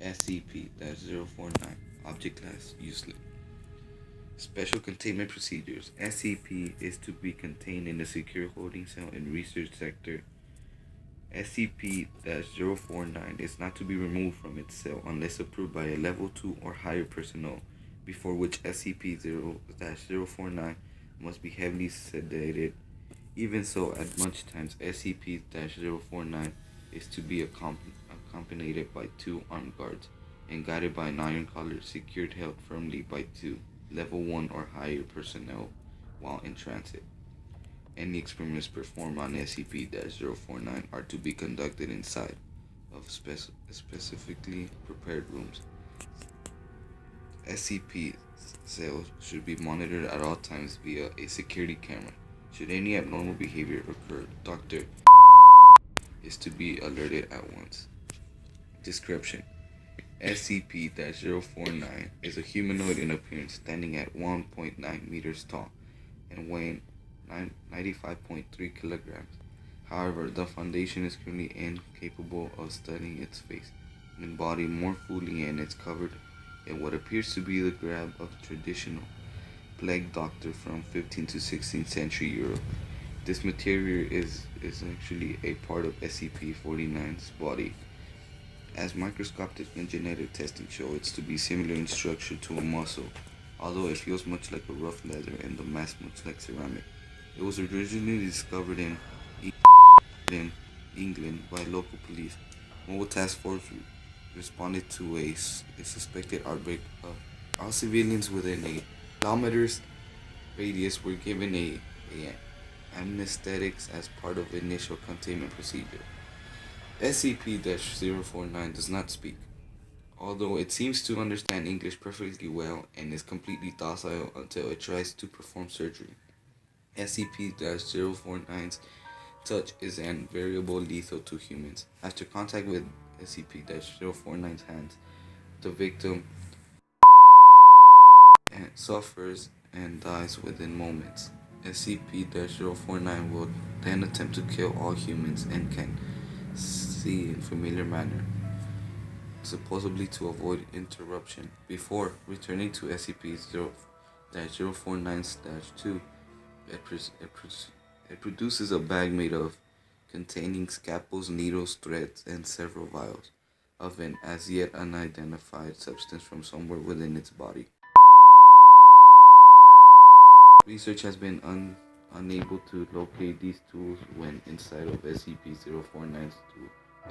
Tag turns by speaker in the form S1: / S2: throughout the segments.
S1: SCP-049 Object Class Useless. Special Containment Procedures. SCP is to be contained in a secure holding cell in Research Sector. SCP-049 is not to be removed from its cell unless approved by a Level 2 or higher personnel, before which SCP-0-049 must be heavily sedated. Even so, at much times, SCP-049 is to be accompanied by 2 armed guards and guided by an iron collar secured held firmly by 2 Level 1 or higher personnel while in transit. Any experiments performed on SCP-049 are to be conducted inside of specifically prepared rooms. SCP cells should be monitored at all times via a security camera. Should any abnormal behavior occur, Dr. is to be alerted at once. Description: SCP-049 is a humanoid in appearance, standing at 1.9 meters tall and weighing 95.3 kilograms. However, the Foundation is currently incapable of studying its face and body more fully, and it's covered in what appears to be the garb of traditional plague doctor from 15th to 16th century Europe. This material is actually a part of SCP-49's body, as microscopic and genetic testing show it's to be similar in structure to a mussel, although it feels much like a rough leather and the mass much like ceramic. It was originally discovered in England by local police. Mobile Task Force responded to a suspected outbreak of all civilians within a kilometer's radius were given a anesthetics as part of initial containment procedure. SCP-049 does not speak, although it seems to understand English perfectly well and is completely docile until it tries to perform surgery. SCP-049's touch is invariable lethal to humans. After contact with SCP-049's hands, the victim suffers and dies within moments. SCP-049 will then attempt to kill all humans and can see in familiar manner, supposedly to avoid interruption. Before returning to SCP-049-2, it produces a bag made of containing scalpels, needles, threads, and several vials of an as yet unidentified substance from somewhere within its body. Research has been unable to locate these tools when inside of SCP-049's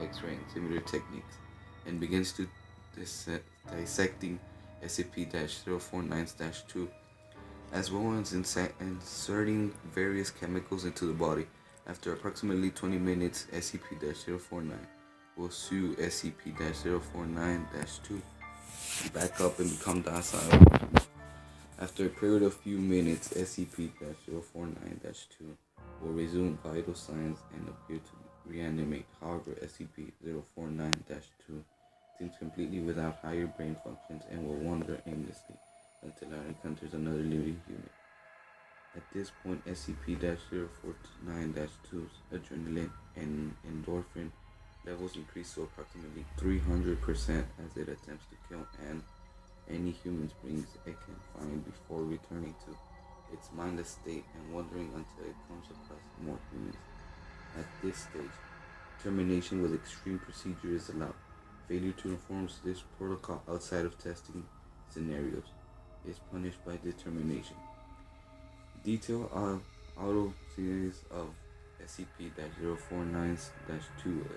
S1: X-ray and similar techniques, and begins to dissecting SCP-049-2, as well as inserting various chemicals into the body. After approximately 20 minutes, SCP-049 will sue SCP-049-2 back up and become docile. After a period of few minutes, SCP-049-2 will resume vital signs and appear to reanimate. However, SCP-049-2 seems completely without higher brain functions and will wander aimlessly until it encounters another living human. At this point, SCP-049-2's adrenaline and endorphin levels increase to approximately 300% as it attempts to kill any human beings it can find before returning to its mindless state and wandering until it comes across more humans. At this stage, termination with extreme procedure is allowed. Failure to enforce this protocol outside of testing scenarios is punished by determination. Detailed autopsies of SCP-049-2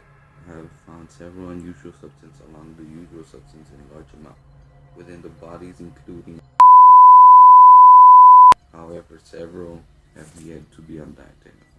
S1: have found several unusual substances along the usual substance in large amount within the bodies, including. However, several have yet to be identified.